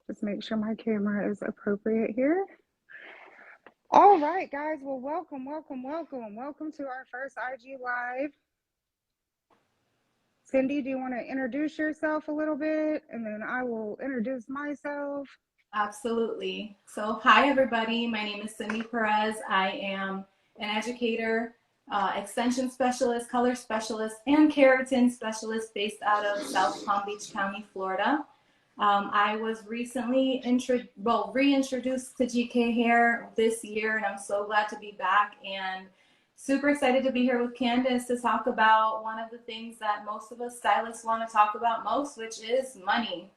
Just make sure my camera is appropriate here. All right, guys. Well, welcome, welcome, welcome. Welcome to our first IG Live. Cindy, do you want to introduce yourself a little bit? And then I will introduce myself. Absolutely. So, hi, everybody. My name is Cindy Perez. I am an educator, extension specialist, color specialist, and keratin specialist based out of South Palm Beach County, Florida. I was recently reintroduced to GK Hair this year, and I'm so glad to be back and super excited to be here with Candace to talk about one of the things that most of us stylists want to talk about most, which is money.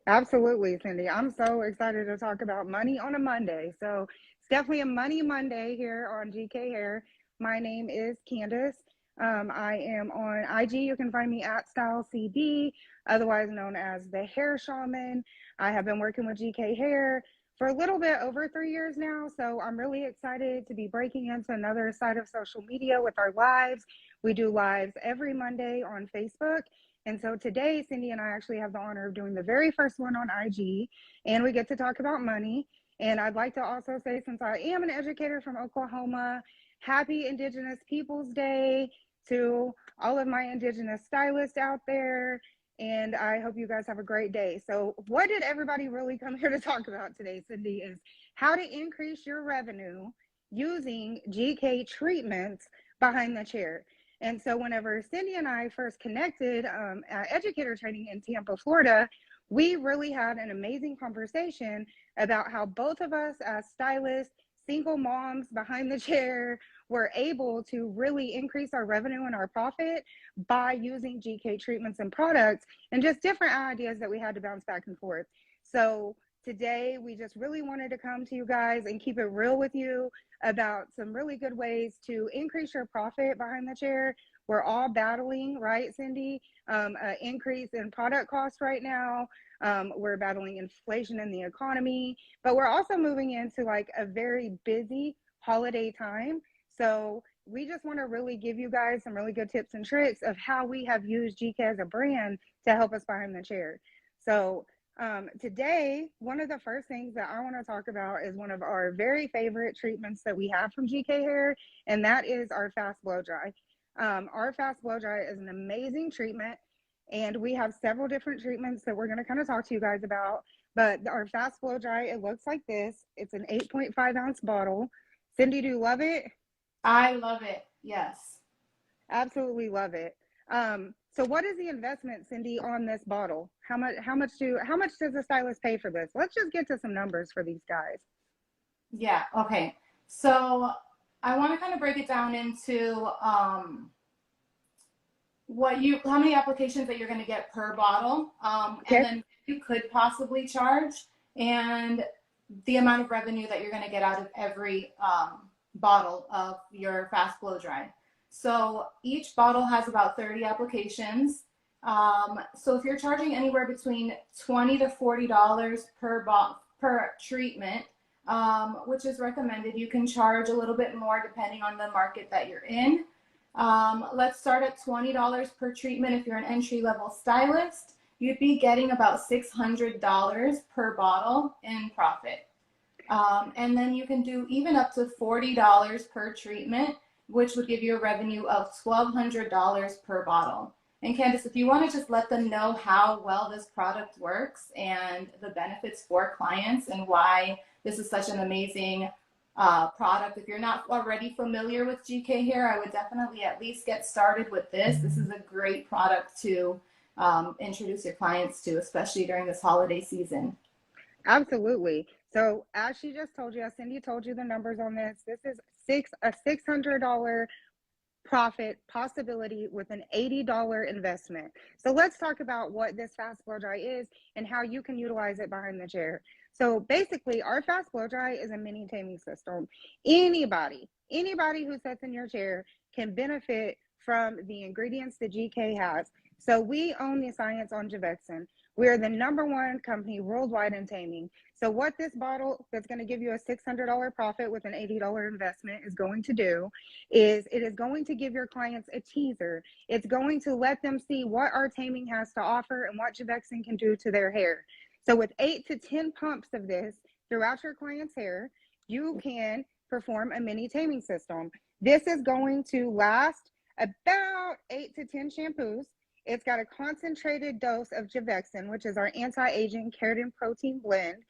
Absolutely, Cindy. I'm so excited to talk about money on a Monday. So it's definitely a Money Monday here on GK Hair. My name is Candace. I am on IG. You can find me at StyleCD, otherwise known as the Hair Shaman. I have been working with GK Hair for a little bit over 3 years now. So I'm really excited to be breaking into another side of social media with our lives. We do lives every Monday on Facebook. And so today, Cindy and I actually have the honor of doing the very first one on IG, and we get to talk about money. And I'd like to also say, since I am an educator from Oklahoma, happy Indigenous Peoples Day to all of my Indigenous stylists out there. And I hope you guys have a great day. So what did everybody really come here to talk about today, Cindy, is how to increase your revenue using GK treatments behind the chair. And so whenever Cindy and I first connected at educator training in Tampa, Florida, we really had an amazing conversation about how both of us as stylists, single moms behind the chair, were able to really increase our revenue and our profit by using GK treatments and products, and just different ideas that we had to bounce back and forth. So today we just really wanted to come to you guys and keep it real with you about some really good ways to increase your profit behind the chair. We're all battling, right, Cindy? An increase in product costs right now. We're battling inflation in the economy, but we're also moving into like a very busy holiday time. So we just want to really give you guys some really good tips and tricks of how we have used GK as a brand to help us behind the chair. So today, one of the first things that I want to talk about is one of our very favorite treatments that we have from GK Hair, and that is our Fast Blow Dry. Our Fast Blow Dry is an amazing treatment, and we have several different treatments that we're going to kind of talk to you guys about. But our Fast Blow Dry, it looks like this. It's an 8.5 ounce bottle. Cindy, do you love it? I love it. Yes. Absolutely love it. So what is the investment, Cindy, on this bottle? How much does the stylist pay for this? Let's just get to some numbers for these guys. Yeah. Okay. So I want to kind of break it down into how many applications that you're going to get per bottle, and Okay. then you could possibly charge, and the amount of revenue that you're going to get out of every bottle of your Fast Blow Dry. So each bottle has about 30 applications. So if you're charging anywhere between $20 to $40 per treatment, which is recommended, you can charge a little bit more depending on the market that you're in. Let's start at $20 per treatment. If you're an entry-level stylist, you'd be getting about $600 per bottle in profit. And then you can do even up to $40 per treatment, which would give you a revenue of $1,200 per bottle. And Candace, if you want to just let them know how well this product works and the benefits for clients and why this is such an amazing product. If you're not already familiar with GK Hair, I would definitely at least get started with this. This is a great product to introduce your clients to, especially during this holiday season. Absolutely. So as she just told you, as Cindy told you the numbers on this, this is a $600 profit possibility with an $80 investment. So let's talk about what this Fast Blow Dry is and how you can utilize it behind the chair. So basically, our Fast Blow Dry is a mini taming system. Anybody who sits in your chair can benefit from the ingredients that GK has. So we own the science on Jevexen. We are the #1 company worldwide in taming. So what this bottle that's going to give you a $600 profit with an $80 investment is going to do is it is going to give your clients a teaser. It's going to let them see what our taming has to offer and what Jevexen can do to their hair. So with 8 to 10 pumps of this throughout your client's hair, you can perform a mini taming system. This is going to last about 8 to 10 shampoos. It's got a concentrated dose of Juvexin, which is our anti-aging keratin protein blend.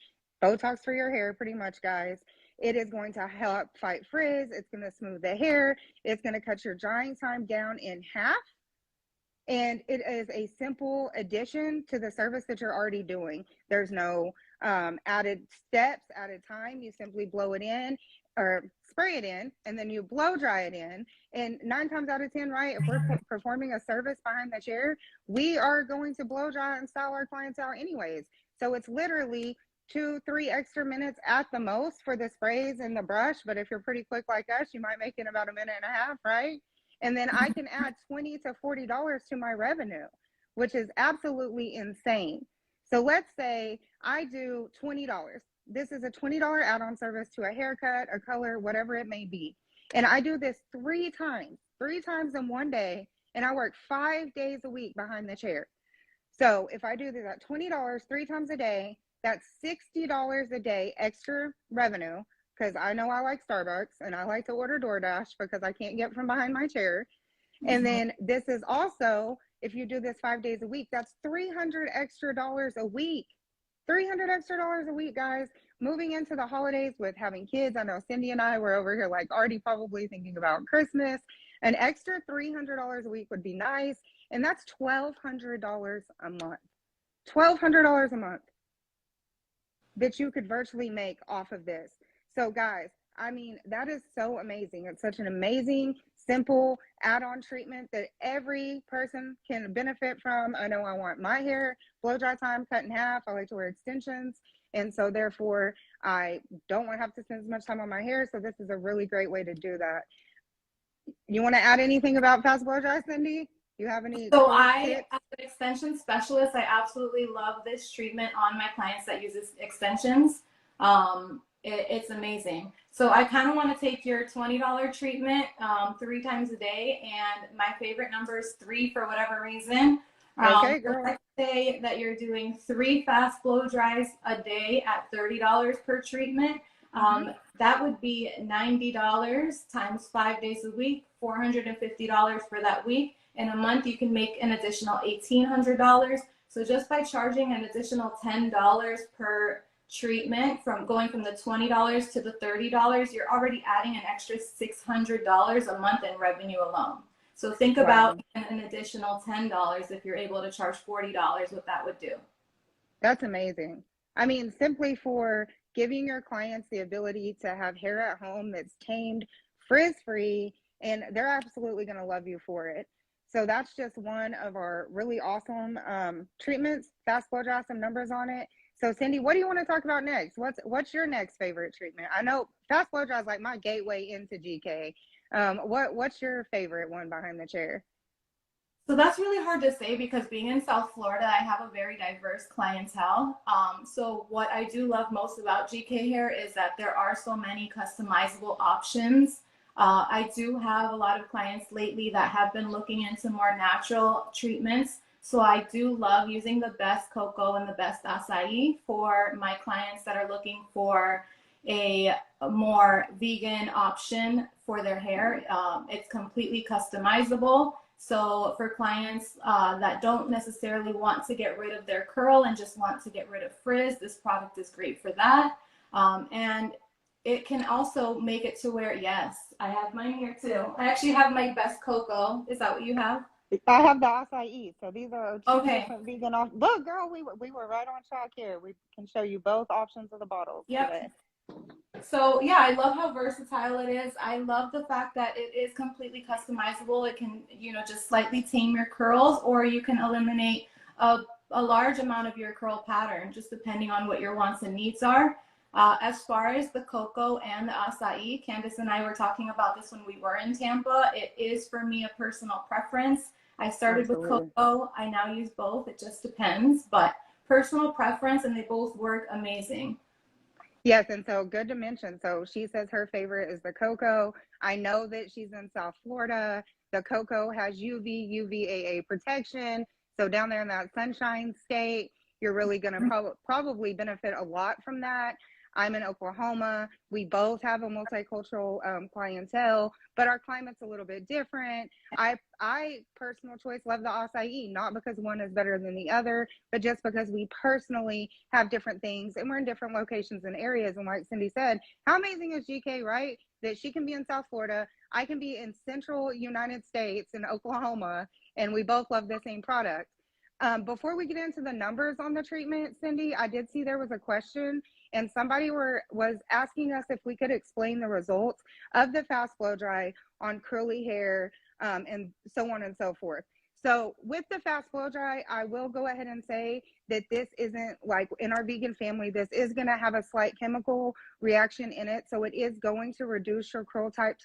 Botox for your hair, pretty much, guys. It is going to help fight frizz. It's going to smooth the hair. It's going to cut your drying time down in half. And it is a simple addition to the service that you're already doing. There's no added steps, added time. You simply blow it in or spray it in, and then you blow dry it in. And 9 times out of 10, right, if we're performing a service behind the chair, we are going to blow dry and style our clients out anyways. So it's literally 2-3 extra minutes at the most for the sprays and the brush. But if you're pretty quick like us, you might make it about a minute and a half, right? And then I can add $20 to $40 to my revenue, which is absolutely insane. So let's say I do $20. This is a $20 add-on service to a haircut, a color, whatever it may be. And I do this 3 times in one day, and I work 5 days a week behind the chair. So if I do this at $20 3 times a day, that's $60 a day extra revenue, because I know I like Starbucks and I like to order DoorDash because I can't get from behind my chair. And then this is also, if you do this 5 days a week, that's $300 extra a week. $300 extra a week, guys. Moving into the holidays with having kids, I know Cindy and I were over here like already probably thinking about Christmas. An extra $300 a week would be nice. And that's $1,200 a month. $1,200 a month that you could virtually make off of this. So guys, I mean, that is so amazing. It's such an amazing, simple add-on treatment that every person can benefit from. I know I want my hair blow dry time cut in half. I like to wear extensions. And so therefore, I don't want to have to spend as much time on my hair. So this is a really great way to do that. You want to add anything about fast blow dry, Cindy? You have any So cool I, tips? as an extension specialist, I absolutely love this treatment on my clients that uses extensions. It's amazing. So I kind of want to take your $20 treatment 3 times a day, and my favorite number is 3 for whatever reason. Okay, So girl. let's say that you're doing 3 fast blow dries a day at $30 per treatment. That would be $90 times 5 days a week, $450 for that week. In a month, you can make an additional $1,800. So just by charging an additional $10 per treatment, from going from the $20 to the $30, you're already adding an extra $600 a month in revenue alone. So think about an additional $10 if you're able to charge $40, what that would do. That's amazing. I mean, simply for giving your clients the ability to have hair at home that's tamed, frizz-free, and they're absolutely going to love you for it. So that's just one of our really awesome treatments. Fast blow dry, some numbers on it. So Cindy, what do you want to talk about next? What's your next favorite treatment? I know fast blow dry is like my gateway into GK. What's your favorite one behind the chair? So that's really hard to say because being in South Florida, I have a very diverse clientele. So what I do love most about GK Hair is that there are so many customizable options. I do have a lot of clients lately that have been looking into more natural treatments. So I do love using the best cocoa and the best acai for my clients that are looking for a more vegan option for their hair. It's completely customizable. So for clients that don't necessarily want to get rid of their curl and just want to get rid of frizz, this product is great for that. And it can also make it to where, yes, I have mine here too. I actually have my best cocoa. Is that what you have? I have the acai. So these are two Okay. different vegan options. Look, girl, we were right on track here. We can show you both options of the bottles today. So yeah, I love how versatile it is. I love the fact that it is completely customizable. It can, just slightly tame your curls, or you can eliminate a large amount of your curl pattern, just depending on what your wants and needs are. As far as the cocoa and the acai, Candace and I were talking about this when we were in Tampa. It is, for me, a personal preference. I started with cocoa. I now use both. It just depends, but personal preference, and they both work amazing. Yes, and so good to mention. So she says her favorite is the cocoa. I know that she's in South Florida. The cocoa has UVAA protection. So down there in that sunshine state, You're really going to probably benefit a lot from that. I'm in Oklahoma. We both have a multicultural clientele, but our climate's a little bit different. I personal choice love the acai, not because one is better than the other, but just because we personally have different things and we're in different locations and areas. And like Cindy said, how amazing is GK, right? That she can be in South Florida, I can be in central United States in Oklahoma, and we both love the same product. Before we get into the numbers on the treatment, Cindy, I did see there was a question, and somebody was asking us if we could explain the results of the fast blow dry on curly hair, and so on and so forth. So with the fast blow dry, I will go ahead and say that this isn't like in our vegan family, this is going to have a slight chemical reaction in it. So it is going to reduce your curl type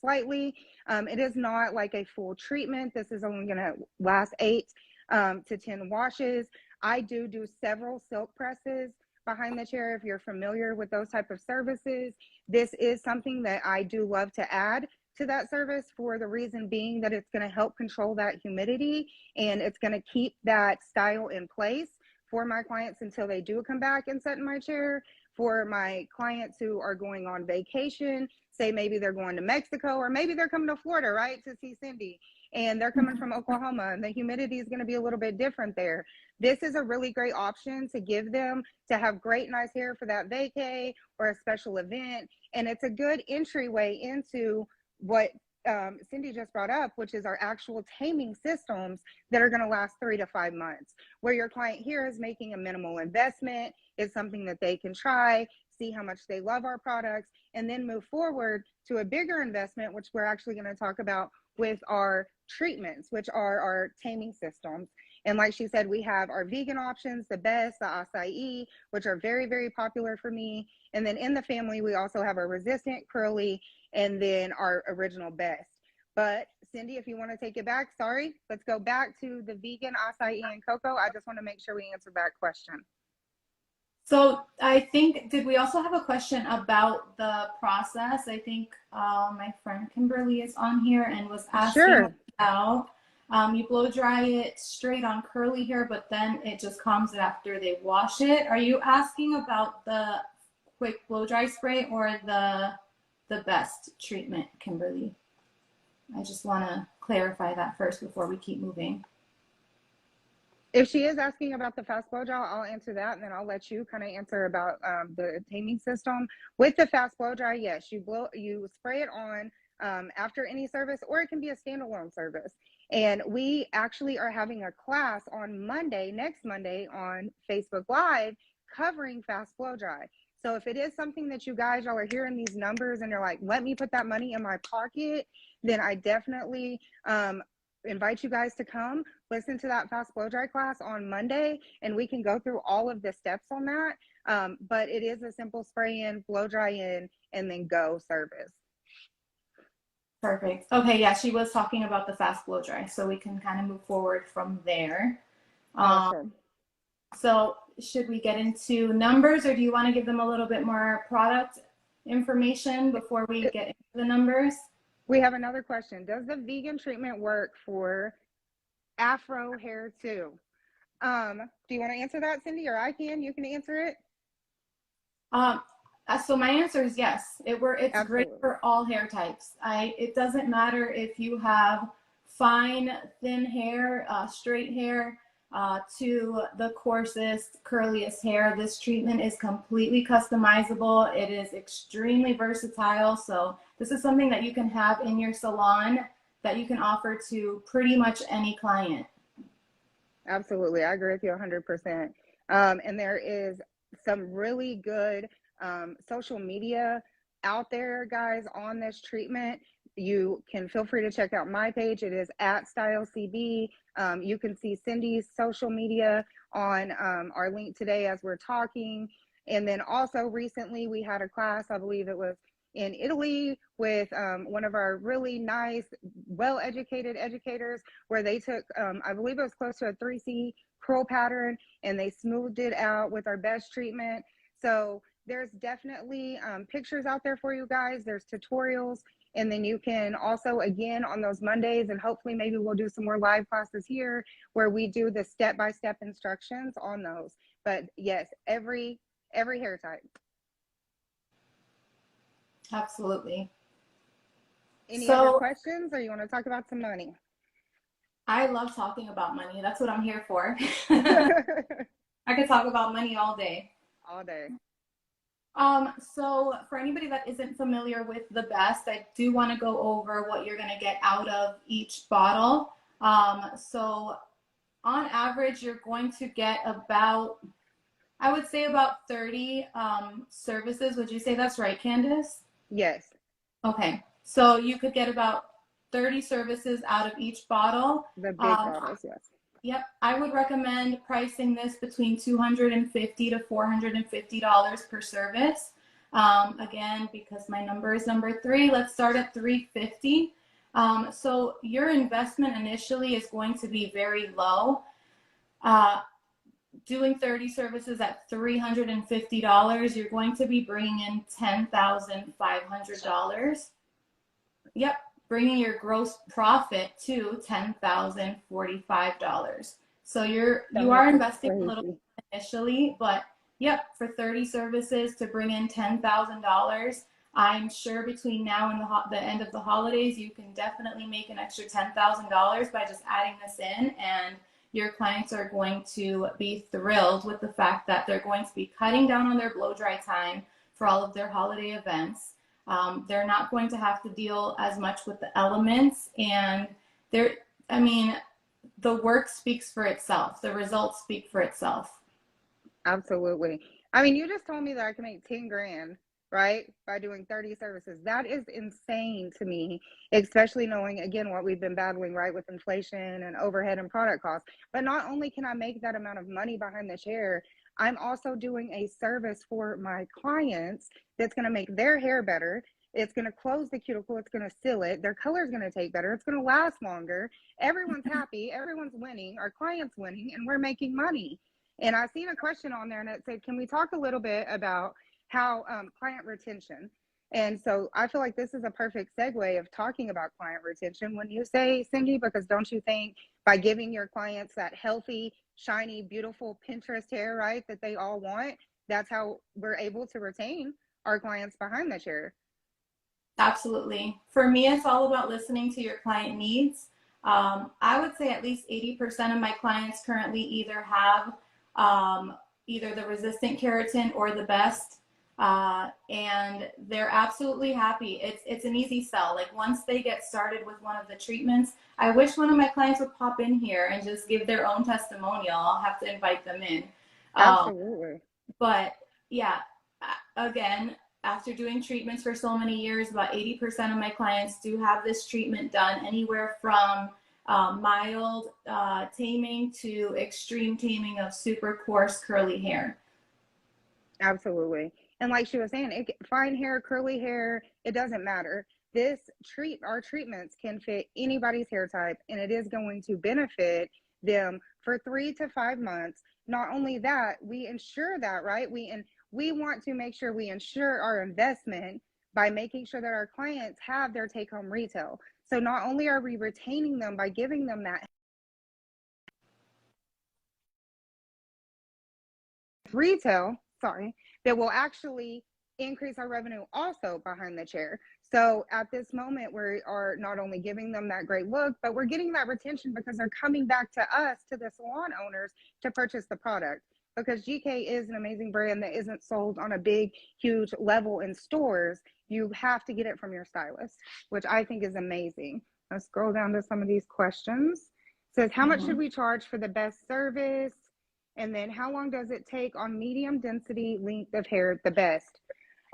slightly. It is not like a full treatment. This is only going to last 8 to 10 washes. I do several silk presses behind the chair. If you're familiar with those type of services, this is something that I do love to add to that service, for the reason being that it's going to help control that humidity, and it's going to keep that style in place for my clients until they do come back and sit in my chair. For my clients who are going on vacation, say maybe they're going to Mexico, or maybe they're coming to Florida, right, to see Cindy, and they're coming from Oklahoma, and the humidity is going to be a little bit different there. This is a really great option to give them to have great, nice hair for that vacay or a special event. And it's a good entryway into what Cindy just brought up, which is our actual taming systems that are going to last 3 to 5 months, where your client here is making a minimal investment. It's something that they can try, see how much they love our products, and then move forward to a bigger investment, which we're actually going to talk about with our treatments, which are our taming systems. And like she said, we have our vegan options, the best, the acai, which are very, very popular for me. And then in the family, we also have our resistant, curly, and then our original best. But Cindy, if you want to take it back, sorry, let's go back to the vegan acai and cocoa. I just want to make sure we answer that question. So I think, did we also have a question about the process? I think my friend Kimberly is on here and was asking about, you blow dry it straight on curly hair, but then it just comes after they wash it. Are you asking about the quick blow dry spray or the best treatment, Kimberly? I just want to clarify that first before we keep moving. If she is asking about the fast blow dry, I'll answer that, and then I'll let you kind of answer about the taming system. With the fast blow dry, yes, you spray it on after any service, or it can be a standalone service. And we actually are having a class on Monday, next Monday, on Facebook Live covering fast blow dry. So if it is something that you guys, y'all are hearing these numbers and you're like, let me put that money in my pocket, then I definitely invite you guys to come listen to that fast blow dry class on Monday, and we can go through all of the steps on that. But it is a simple spray in, blow dry in, and then go service. Perfect. Okay, yeah, she was talking about the fast blow dry, so we can kind of move forward from there. Awesome. So should we get into numbers, or do you want to give them a little bit more product information before we get into the numbers? We have another question. Does the vegan treatment work for Afro hair too? Do you want to answer that, Cindy, or I can? You can answer it. So my answer is yes. It's Absolutely great for all hair types. It doesn't matter if you have fine, thin hair, straight hair, to the coarsest, curliest hair. This treatment is completely customizable. It is extremely versatile. So this is something that you can have in your salon that you can offer to pretty much any client. Absolutely. I agree with you 100%. And there is some really good social media out there, guys, on this treatment. You can feel free to check out my page. It is @StyleCB. You can see Cindy's social media on our link today as we're talking. And then also recently we had a class, I believe it was in Italy, with one of our really nice, well-educated educators, where they took, I believe it was close to a 3C curl pattern, and they smoothed it out with our best treatment. So there's definitely pictures out there for you guys. There's tutorials, And then you can also, again, on those Mondays, and hopefully maybe we'll do some more live classes here where we do the step-by-step instructions on those. But yes, every hair type. Absolutely. Any other So questions, or you want to talk about some money? I love talking about money. That's what I'm here for. I could talk about money all day. All day. So for anybody that isn't familiar with the best, I do want to go over what you're going to get out of each bottle. So on average, you're going to get about, I would say about 30 services. Would you say that's right, Candace? Yes. Okay. So you could get about 30 services out of each bottle. The big bottles, yes. Yep, I would recommend pricing this between $250 to $450 per service. Again, because my number is number 3, let's start at $350. So your investment initially is going to be very low. Doing 30 services at $350, you're going to be bringing in $10,500. Yep, bringing your gross profit to $10,045. So you are investing a little initially, but yep, for 30 services to bring in $10,000, I'm sure between now and the end of the holidays, you can definitely make an extra $10,000 by just adding this in, and your clients are going to be thrilled with the fact that they're going to be cutting down on their blow dry time for all of their holiday events. They're not going to have to deal as much with the elements, and the work speaks for itself. The results speak for itself. Absolutely. I mean, you just told me that I can make 10 grand, right, by doing 30 services. That is insane to me, especially knowing, again, what we've been battling, right, with inflation and overhead and product costs. But not only can I make that amount of money behind the chair, I'm also doing a service for my clients that's going to make their hair better. It's going to close the cuticle. It's going to seal it. Their color is going to take better. It's going to last longer. Everyone's happy. Everyone's winning. Our client's winning, and we're making money. And I seen a question on there, and it said, can we talk a little bit about how client retention? And so I feel like this is a perfect segue of talking about client retention. When you say, Cindy, because don't you think by giving your clients that healthy, shiny, beautiful Pinterest hair, right, that they all want, that's how we're able to retain our clients behind the chair? Absolutely. For me, it's all about listening to your client needs. I would say at least 80% of my clients currently either have either the resistant keratin or the best, and they're absolutely happy. It's an easy sell. Like once they get started with one of the treatments, I wish one of my clients would pop in here and just give their own testimonial. I'll have to invite them in. Absolutely. But yeah, again, after doing treatments for so many years, about 80% of my clients do have this treatment done, anywhere from mild taming to extreme taming of super coarse curly hair. Absolutely. And like she was saying, fine hair, curly hair, it doesn't matter. Our treatments can fit anybody's hair type, and it is going to benefit them for 3 to 5 months. Not only that, we ensure that, right? We want to make sure we ensure our investment by making sure that our clients have their take-home retail. So not only are we retaining them by giving them that retail, that will actually increase our revenue also behind the chair. So at this moment, we are not only giving them that great look, but we're getting that retention because they're coming back to us, to the salon owners, to purchase the product. Because GK is an amazing brand that isn't sold on a big, huge level in stores. You have to get it from your stylist, which I think is amazing. Let's scroll down to some of these questions. It says, how much should we charge for the best service? And then how long does it take on medium density length of hair, the best?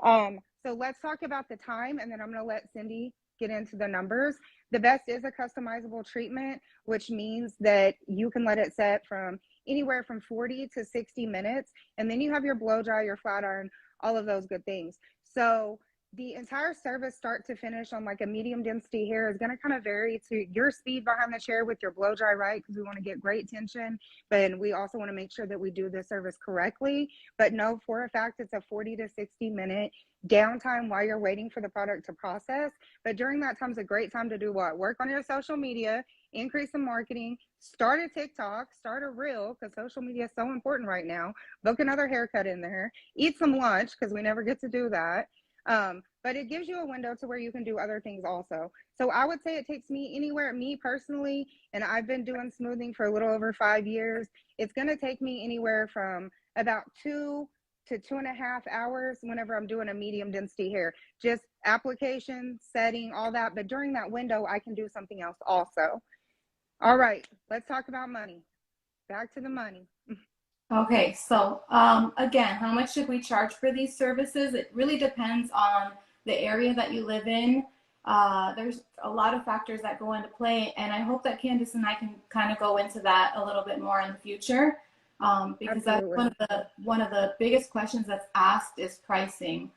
So let's talk about the time, and then I'm going to let Cindy get into the numbers. The best is a customizable treatment, which means that you can let it set from anywhere from 40 to 60 minutes. And then you have your blow dry, your flat iron, all of those good things. So the entire service start to finish on like a medium density hair is going to kind of vary to your speed behind the chair with your blow dry, right? Because we want to get great tension, but we also want to make sure that we do the service correctly. But know for a fact it's a 40 to 60-minute downtime while you're waiting for the product to process. But during that time is a great time to do what? Work on your social media, increase the marketing, start a TikTok, start a reel, because social media is so important right now. Book another haircut in there, eat some lunch, because we never get to do that. But it gives you a window to where you can do other things also. So I would say it takes me anywhere, me personally, and I've been doing smoothing for a little over 5 years. It's going to take me anywhere from about 2 to 2.5 hours whenever I'm doing a medium density hair, just application, setting, all that. But during that window, I can do something else also. All right, let's talk about money. Back to the money. Okay, so again, how much should we charge for these services? It really depends on the area that you live in. There's a lot of factors that go into play, and I hope that Candace and I can kind of go into that a little bit more in the future, because that's one of the biggest questions that's asked is pricing.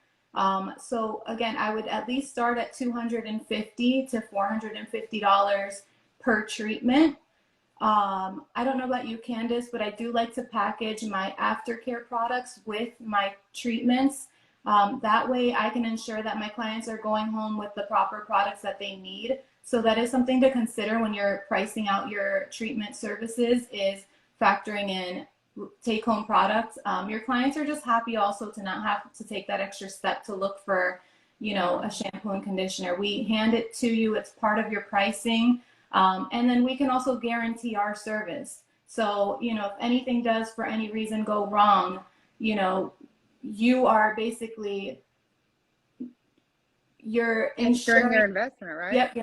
So again, I would at least start at $250 to $450 per treatment. I don't know about you, Candace, but I do like to package my aftercare products with my treatments. That way I can ensure that my clients are going home with the proper products that they need. So that is something to consider when you're pricing out your treatment services, is factoring in take-home products. Your clients are just happy also to not have to take that extra step to look for, you know, a shampoo and conditioner. We hand it to you. It's part of your pricing. And then we can also guarantee our service. So, you know, if anything does for any reason go wrong, you know, you are basically, you're ensuring your investment, right? Yep,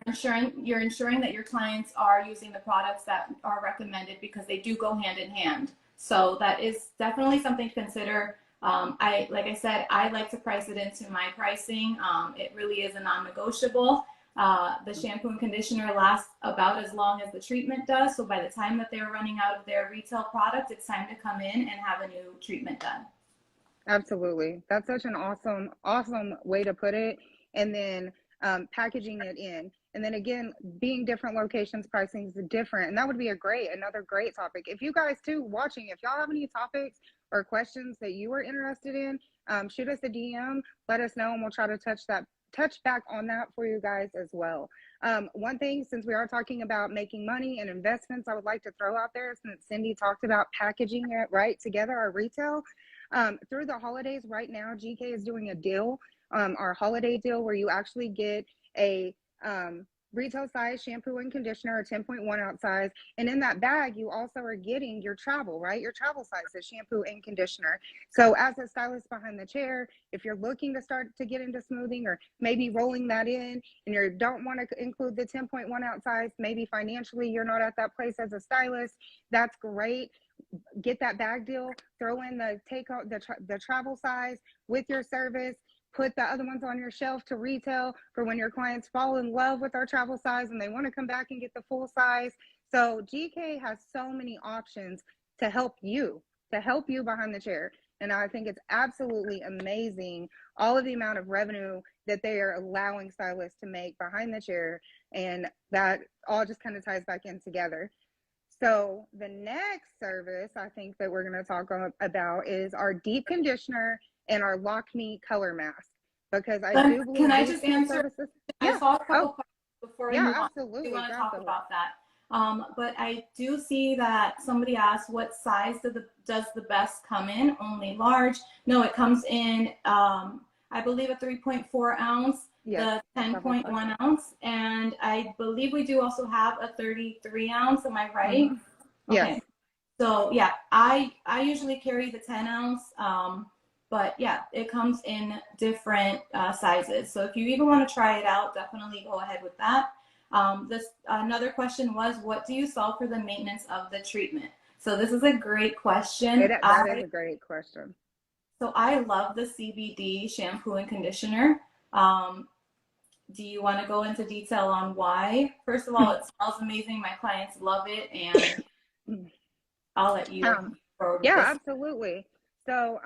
you're ensuring that your clients are using the products that are recommended, because they do go hand in hand. So that is definitely something to consider. Like I said, I like to price it into my pricing. It really is a non-negotiable. The shampoo and conditioner lasts about as long as the treatment does. So by the time that they're running out of their retail product, it's time to come in and have a new treatment done. Absolutely. That's such an awesome way to put it. And then packaging it in. And then again, being different locations, pricing is different. And that would be another great topic. If you guys too watching, if y'all have any topics or questions that you are interested in, shoot us a DM, let us know, and we'll try to touch back on that for you guys as well. One thing, since we are talking about making money and investments, I would like to throw out there, since Cindy talked about packaging it right together, our retail, through the holidays right now, GK is doing a deal, our holiday deal, where you actually get a retail size shampoo and conditioner, a 10.1 ounce size. And in that bag, you also are getting your travel, right? Your travel size is shampoo and conditioner. So as a stylist behind the chair, if you're looking to start to get into smoothing, or maybe rolling that in, and you don't want to include the 10.1 ounce size, maybe financially you're not at that place as a stylist, that's great. Get that bag deal, throw in the the travel size with your service. Put the other ones on your shelf to retail for when your clients fall in love with our travel size and they want to come back and get the full size. So GK has so many options to help you behind the chair. And I think it's absolutely amazing, all of the amount of revenue that they are allowing stylists to make behind the chair. And that all just kind of ties back in together. So the next service I think that we're going to talk about is our deep conditioner and our Lock Me color mask, because I do believe. Can I just answer? Services, I saw a couple questions before we move absolutely. on. We want to talk about that. But I do see that somebody asked, what size does the best come in? Only large? No, it comes in, I believe, a 3.4 ounce, the 10.1 ounce, and I believe we do also have a 33 ounce. Am I right? Mm-hmm. Yes. Okay. So yeah, I usually carry the 10 ounce. But yeah, it comes in different sizes. So if you even want to try it out, definitely go ahead with that. Another question was, what do you sell for the maintenance of the treatment? So this is a great question. That is a great question. So I love the CBD shampoo and conditioner. Do you want to go into detail on why? First of all, it smells amazing. My clients love it, and I'll let you. Yeah, absolutely. So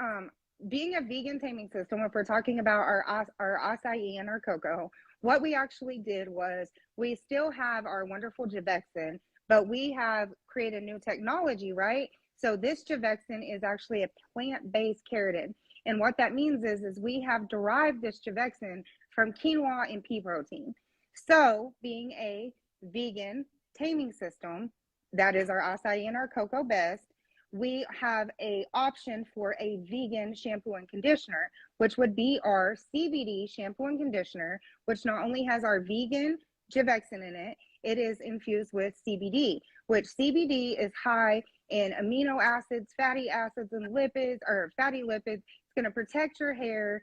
being a vegan taming system, if we're talking about our acai and our cocoa, what we actually did was we still have our wonderful Jevexin, but we have created new technology, right? So this Jevexin is actually a plant-based keratin. And what that means is we have derived this Jevexin from quinoa and pea protein. So being a vegan taming system, that is our acai and our cocoa best, we have a option for a vegan shampoo and conditioner, which would be our CBD shampoo and conditioner, which not only has our vegan Jevexin in it, it is infused with CBD, which CBD is high in amino acids, fatty acids, and lipids, or fatty lipids. It's going to protect your hair.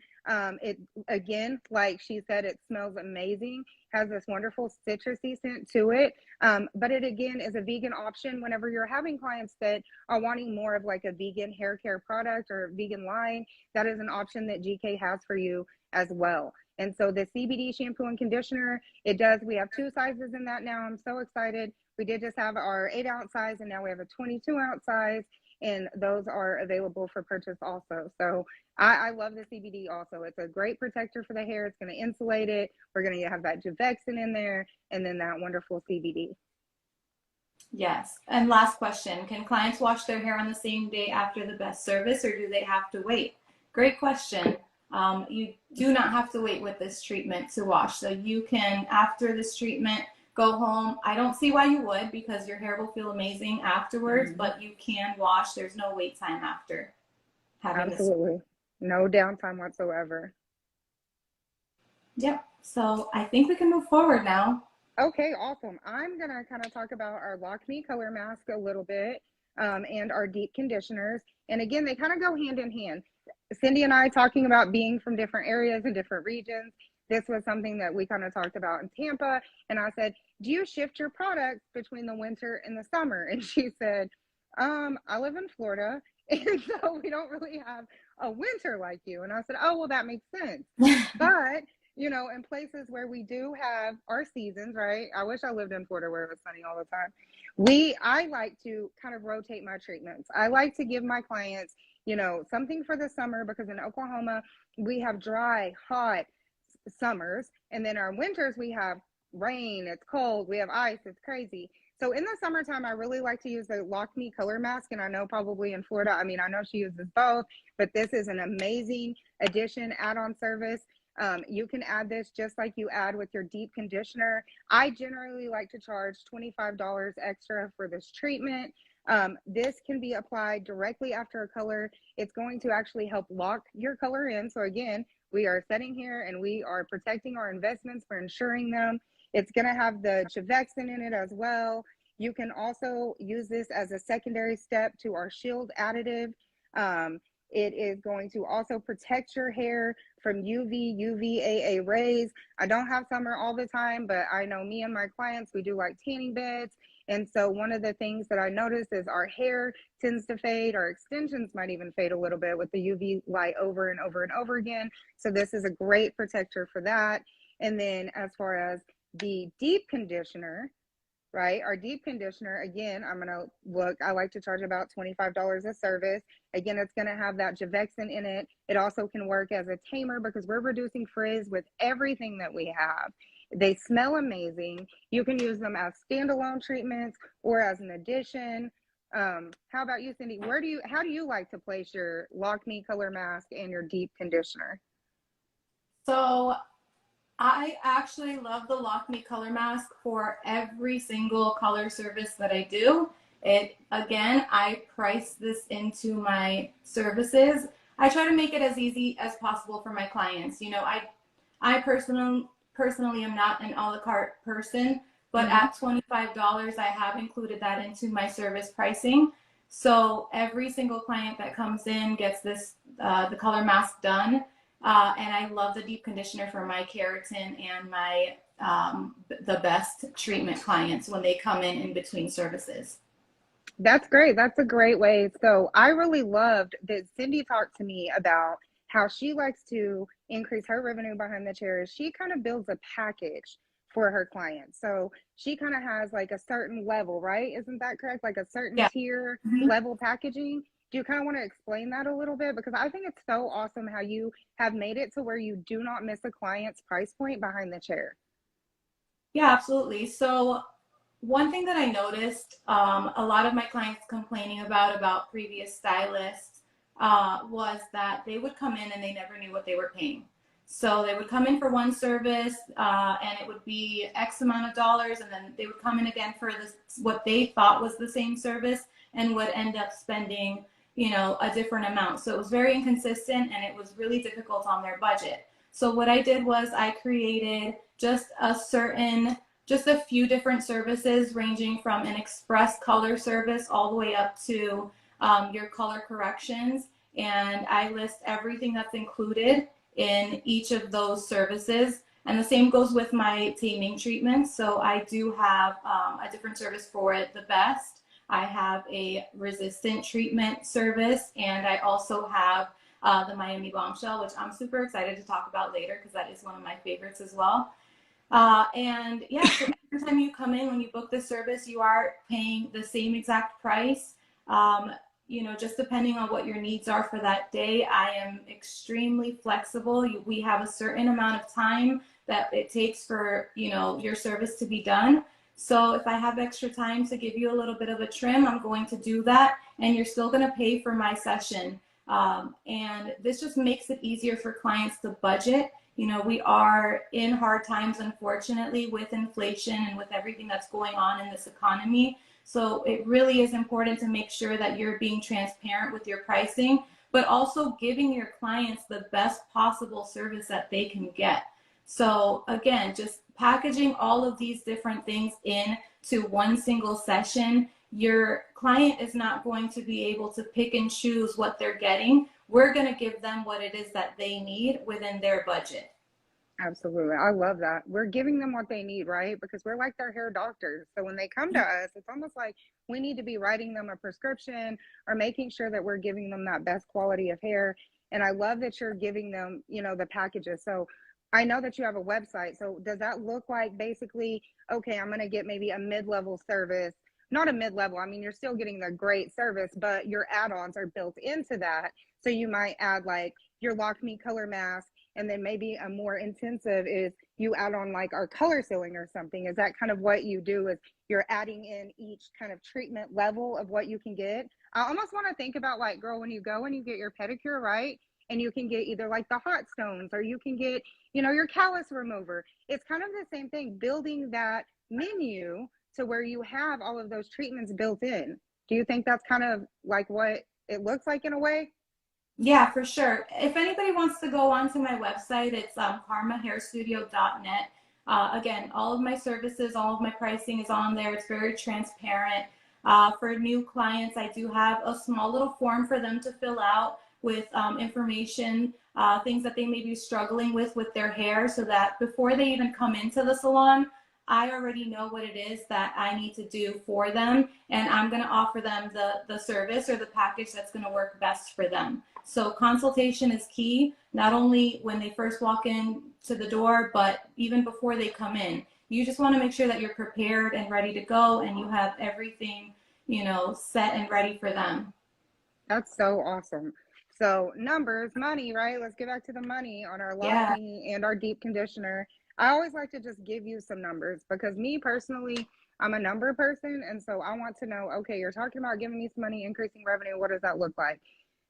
It, again, like she said, it smells amazing, has this wonderful citrusy scent to it. But it again is a vegan option whenever you're having clients that are wanting more of like a vegan hair care product or vegan line. That is an option that GK has for you as well. And so the CBD shampoo and conditioner, we have 2 sizes in that now. I'm so excited. We did just have our 8-ounce size, and now we have a 22-ounce size, and those are available for purchase also. So I love the CBD also. It's a great protector for the hair. It's going to insulate it. We're going to have that Jevexin in there, and then that wonderful CBD. Yes. And last question, can clients wash their hair on the same day after the best service, or do they have to wait? Great question. You do not have to wait with this treatment to wash. So you can, after this treatment, go home. I don't see why you would, because your hair will feel amazing afterwards, but you can wash. There's no wait time after having Absolutely. No downtime whatsoever. Yep. So I think we can move forward now. Okay, awesome. I'm going to kind of talk about our Lock Me Color Mask a little bit, and our deep conditioners. And again, they kind of go hand in hand. Cindy and I talking about being from different areas and different regions. This was something that we kind of talked about in Tampa. And I said, do you shift your products between the winter and the summer? And she said, I live in Florida, and so we don't really have a winter like you. And I said, oh, well, that makes sense. But you know, in places where we do have our seasons, right? I wish I lived in Florida where it was sunny all the time. I like to kind of rotate my treatments. I like to give my clients, you know, something for the summer, because in Oklahoma, we have dry, hot summers. And then our winters, we have rain, it's cold, we have ice, it's crazy. So in the summertime, I really like to use the Lock Me Color Mask. And I know probably in Florida, I mean, I know she uses both, but this is an amazing addition, add-on service. You can add this just like you add with your deep conditioner. I generally like to charge $25 extra for this treatment. This can be applied directly after a color. It's going to actually help lock your color in. So again, we are sitting here and we are protecting our investments for insuring them. It's going to have the Jevexin in it as well. You can also use this as a secondary step to our Shield additive. It is going to also protect your hair from UVA rays. I don't have summer all the time, but I know me and my clients, we do like tanning beds. And so one of the things that I notice is our hair tends to fade. Our extensions might even fade a little bit with the UV light over and over and over again. So this is a great protector for that. And then as far as the deep conditioner, right? Our deep conditioner, again, I like to charge about $25 a service. Again, it's going to have that Jevexin in it. It also can work as a tamer because we're reducing frizz with everything that we have. They smell amazing. You can use them as standalone treatments or as an addition. How about you, Cindy? How do you like to place your Lock Me Color Mask and your deep conditioner? So I actually love the Lock Me Color Mask for every single color service that I do. Again, I price this into my services. I try to make it as easy as possible for my clients. You know, I personally am not an a la carte person, but at $25, I have included that into my service pricing. So every single client that comes in gets the color mask done. And I love the deep conditioner for my keratin and my the best treatment clients when they come in between services. That's great. That's a great way. So I really loved that Cindy talked to me about how she likes to increase her revenue behind the chairs. She kind of builds a package for her clients. So she kind of has like a certain level, right? Isn't that correct? Like a certain tier level packaging. Do you kind of want to explain that a little bit? Because I think it's so awesome how you have made it to where you do not miss a client's price point behind the chair. Yeah, absolutely. So one thing that I noticed, a lot of my clients complaining about previous stylists, was that they would come in and they never knew what they were paying. So they would come in for one service, and it would be X amount of dollars, and then they would come in again for this what they thought was the same service, and would end up spending, a different amount. So it was very inconsistent, and it was really difficult on their budget. So what I did was I created just a few different services ranging from an express color service all the way up to your color corrections. And I list everything that's included in each of those services. And the same goes with my taming treatments. So I do have a different service for the best. I have a resistant treatment service, and I also have the Miami Bombshell, which I'm super excited to talk about later because that is one of my favorites as well. And yeah, so every time you come in, when you book the service, you are paying the same exact price. Just depending on what your needs are for that day, I am extremely flexible. We have a certain amount of time that it takes for, your service to be done. So if I have extra time to give you a little bit of a trim, I'm going to do that. And you're still going to pay for my session. And this just makes it easier for clients to budget. We are in hard times, unfortunately, with inflation and with everything that's going on in this economy. So it really is important to make sure that you're being transparent with your pricing, but also giving your clients the best possible service that they can get. So again, just packaging all of these different things in to one single session. Your client is not going to be able to pick and choose what they're getting. We're going to give them what it is that they need within their budget. Absolutely. I love that. We're giving them what they need, right? Because we're like their hair doctors. So when they come to us, it's almost like we need to be writing them a prescription or making sure that we're giving them that best quality of hair. And I love that you're giving them, the packages. So I know that you have a website. So does that look like basically, okay, I'm going to get maybe a mid-level service, not a mid-level. I mean, you're still getting the great service, but your add-ons are built into that. So you might add like your Lock Me color mask, and then maybe a more intensive is you add on like our color sealing or something. Is that kind of what you do, is you're adding in each kind of treatment level of what you can get? I almost want to think about like, girl, when you go and you get your pedicure, right? And you can get either like the hot stones, or you can get, your callus remover. It's kind of the same thing, building that menu to where you have all of those treatments built in. Do you think that's kind of like what it looks like in a way? Yeah, for sure. If anybody wants to go onto my website, it's karmahairstudio.net. Again, all of my services, all of my pricing is on there. It's very transparent. For new clients, I do have a small little form for them to fill out with information, things that they may be struggling with their hair, so that before they even come into the salon, I already know what it is that I need to do for them, and I'm going to offer them the service or the package that's going to work best for them. So consultation is key, not only when they first walk in to the door, but even before they come in. You just want to make sure that you're prepared and ready to go, and you have everything, set and ready for them. That's so awesome. So numbers, money, right? Let's get back to the money on our Lock Yeah. Me and our deep conditioner. I always like to just give you some numbers because me personally, I'm a number person. And so I want to know, okay, you're talking about giving me some money, increasing revenue. What does that look like?